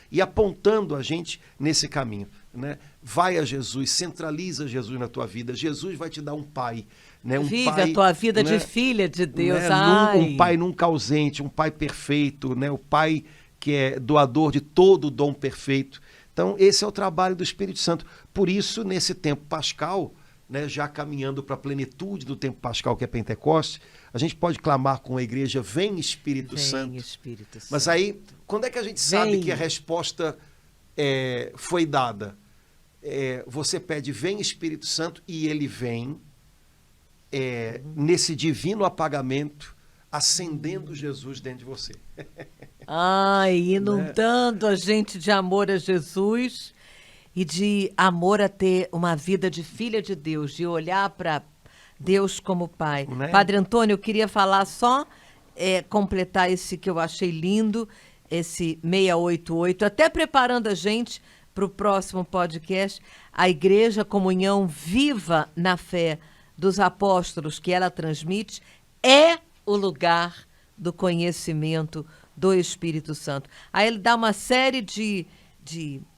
e apontando a gente nesse caminho, né? Vai a Jesus, centraliza Jesus na tua vida. Jesus vai te dar um pai, né? Vive a tua vida, né, de filha de Deus, né? Um pai nunca ausente, um pai perfeito, né? O pai que é doador de todo o dom perfeito. Então, esse é o trabalho do Espírito Santo. Por isso, nesse tempo pascal, né, já caminhando para a plenitude do tempo pascal, que é Pentecostes, a gente pode clamar com a igreja: vem Espírito Santo. Espírito Santo. Mas aí, quando é que a gente sabe que a resposta foi dada? Você pede: vem Espírito Santo, e ele vem nesse divino apagamento, acendendo Jesus dentro de você. Inundando a gente de amor a Jesus e de amor a ter uma vida de filha de Deus, de olhar para Deus como Pai. Né? Padre Antônio, eu queria falar só, completar esse que eu achei lindo, esse 688, até preparando a gente para o próximo podcast, a Igreja Comunhão Viva na Fé dos Apóstolos que ela transmite é o lugar do conhecimento do Espírito Santo. Aí ele dá uma série de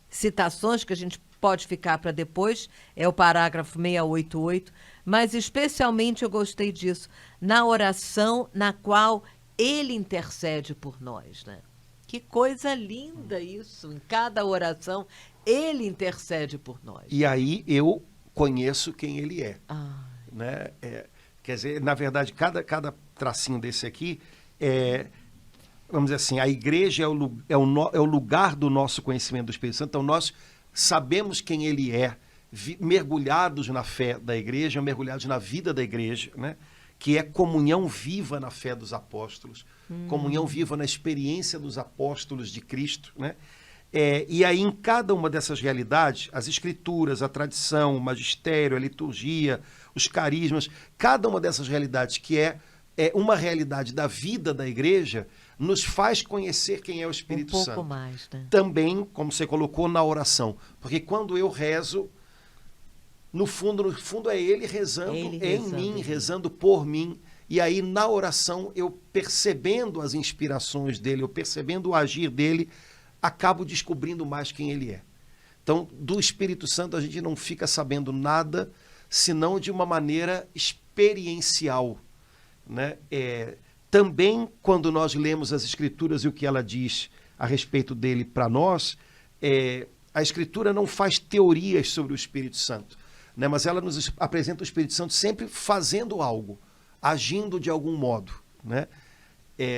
citações que a gente pode ficar para depois, é o parágrafo 688, mas especialmente eu gostei disso, na oração na qual ele intercede por nós, né? Que coisa linda isso, em cada oração ele intercede por nós. E aí eu conheço quem ele é. Né? Quer dizer, na verdade, cada tracinho desse aqui vamos dizer assim, a igreja é o lugar do nosso conhecimento do Espírito Santo. Então nós sabemos quem ele é, mergulhados na fé da igreja, mergulhados na vida da igreja, né? Que é comunhão viva na fé dos apóstolos, comunhão viva na experiência dos apóstolos de Cristo, né? E aí, em cada uma dessas realidades, as escrituras, a tradição, o magistério, a liturgia, os carismas, cada uma dessas realidades que é uma realidade da vida da igreja, nos faz conhecer quem é o Espírito Santo. Um pouco mais, né? Também, como você colocou, na oração. Porque quando eu rezo, no fundo é Ele rezando em mim, rezando por mim. E aí, na oração, eu percebendo as inspirações dele, eu percebendo o agir dele, acabo descobrindo mais quem ele é. Então, do Espírito Santo, a gente não fica sabendo nada, senão de uma maneira experiencial, né? Também, quando nós lemos as Escrituras e o que ela diz a respeito dele para nós, a Escritura não faz teorias sobre o Espírito Santo, né? Mas ela nos apresenta o Espírito Santo sempre fazendo algo, agindo de algum modo, né?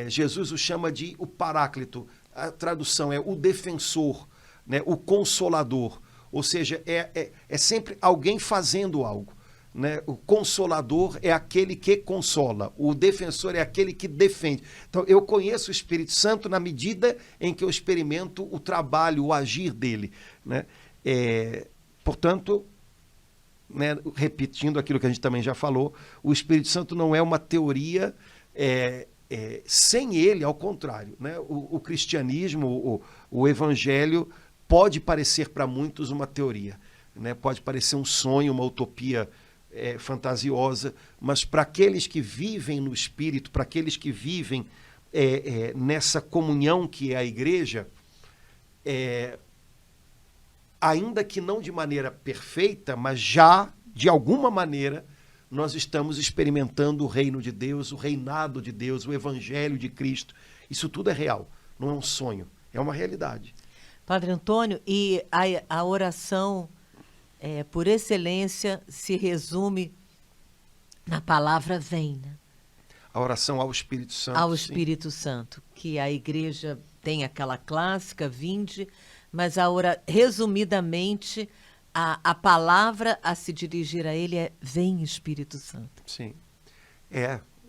Jesus o chama de o Paráclito. A tradução é o defensor, né? O consolador. Ou seja, é sempre alguém fazendo algo, né? O consolador é aquele que consola. O defensor é aquele que defende. Então, eu conheço o Espírito Santo na medida em que eu experimento o trabalho, o agir dele, né? Portanto, né, repetindo aquilo que a gente também já falou, o Espírito Santo não é uma teoria... sem ele, ao contrário, né? O cristianismo, o evangelho pode parecer para muitos uma teoria, né? Pode parecer um sonho, uma utopia fantasiosa, mas para aqueles que vivem no Espírito, para aqueles que vivem nessa comunhão que é a igreja, ainda que não de maneira perfeita, mas já, de alguma maneira, nós estamos experimentando o reino de Deus, o reinado de Deus, o evangelho de Cristo. Isso tudo é real, não é um sonho, é uma realidade. Padre Antônio, e a oração, por excelência, se resume na palavra vem, né? A oração ao Espírito Santo. Ao Espírito Santo, que a igreja tem aquela clássica, vinde, mas resumidamente... A palavra a se dirigir a ele é vem Espírito Santo. Sim.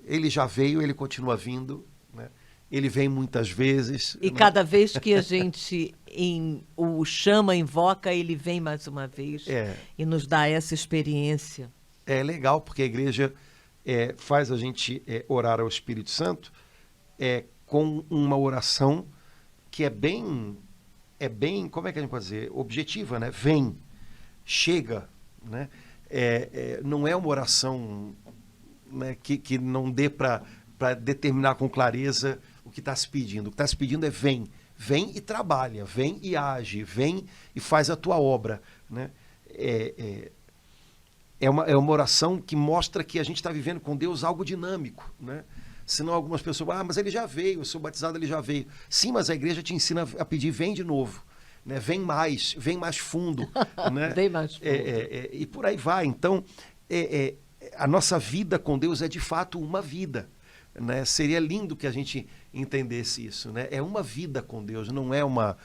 Ele já veio, ele continua vindo, né? Ele vem muitas vezes. E cada vez que a gente o chama, invoca, ele vem mais uma vez e nos dá essa experiência. É legal, porque a igreja faz a gente orar ao Espírito Santo com uma oração que é bem, como é que a gente pode dizer? Objetiva, né? Vem. Chega, né? Não é uma oração, né, que não dê para determinar com clareza o que está se pedindo. O que está se pedindo é vem e trabalha, vem e age, vem e faz a tua obra, né? É uma oração que mostra que a gente está vivendo com Deus algo dinâmico, né? Senão algumas pessoas, mas ele já veio, eu sou batizado, ele já veio. Sim, mas a igreja te ensina a pedir vem de novo. Né? Vem mais fundo. Né? Vem mais fundo. E por aí vai. Então, a nossa vida com Deus é de fato uma vida. Né? Seria lindo que a gente entendesse isso. Né? É uma vida com Deus, não é uma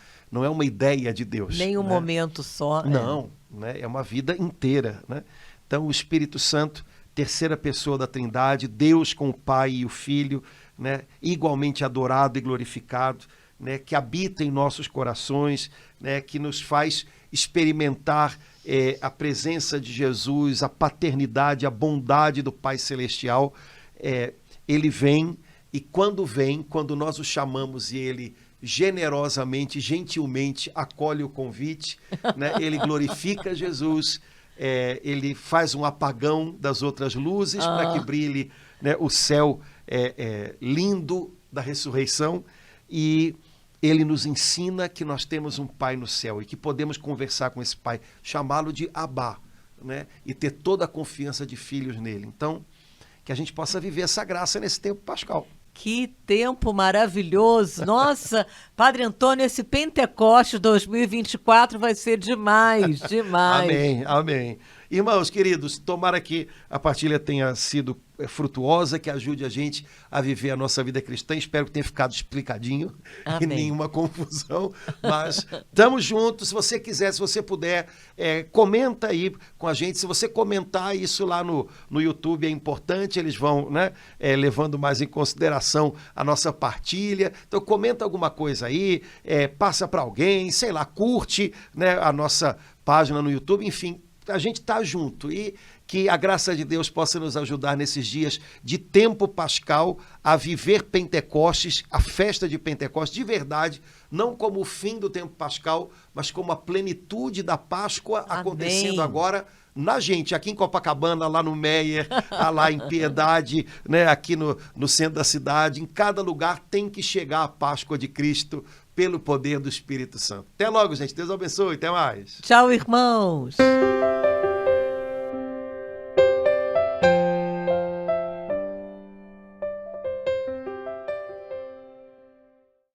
ideia de Deus. Nem um momento só. Não, né? É uma vida inteira. Né? Então, o Espírito Santo, terceira pessoa da Trindade, Deus com o Pai e o Filho, né? Igualmente adorado e glorificado, né, que habita em nossos corações, né, que nos faz experimentar a presença de Jesus, a paternidade, a bondade do Pai Celestial. Ele vem, e quando nós o chamamos e ele generosamente, gentilmente acolhe o convite, né, ele glorifica Jesus, ele faz um apagão das outras luzes para que brilhe, né, o céu lindo da ressurreição, e ele nos ensina que nós temos um Pai no céu e que podemos conversar com esse Pai, chamá-lo de Abá, né? E ter toda a confiança de filhos nele. Então, que a gente possa viver essa graça nesse tempo pascal. Que tempo maravilhoso! Nossa, Padre Antônio, esse Pentecostes 2024 vai ser demais, demais. Amém, amém. Irmãos, queridos, tomara que a partilha tenha sido frutuosa, que ajude a gente a viver a nossa vida cristã. Espero que tenha ficado explicadinho e nenhuma confusão. Mas estamos juntos. Se você quiser, se você puder, comenta aí com a gente. Se você comentar isso lá no YouTube, é importante. Eles vão, né, levando mais em consideração a nossa partilha. Então, comenta alguma coisa aí, passa para alguém, sei lá, curte, né, a nossa página no YouTube, enfim. A gente está junto e que a graça de Deus possa nos ajudar nesses dias de tempo pascal a viver Pentecostes, a festa de Pentecostes de verdade, não como o fim do tempo pascal, mas como a plenitude da Páscoa acontecendo agora na gente, aqui em Copacabana, lá no Meier, lá em Piedade, né, aqui no centro da cidade, em cada lugar tem que chegar a Páscoa de Cristo pelo poder do Espírito Santo. Até logo, gente. Deus abençoe. Até mais. Tchau, irmãos.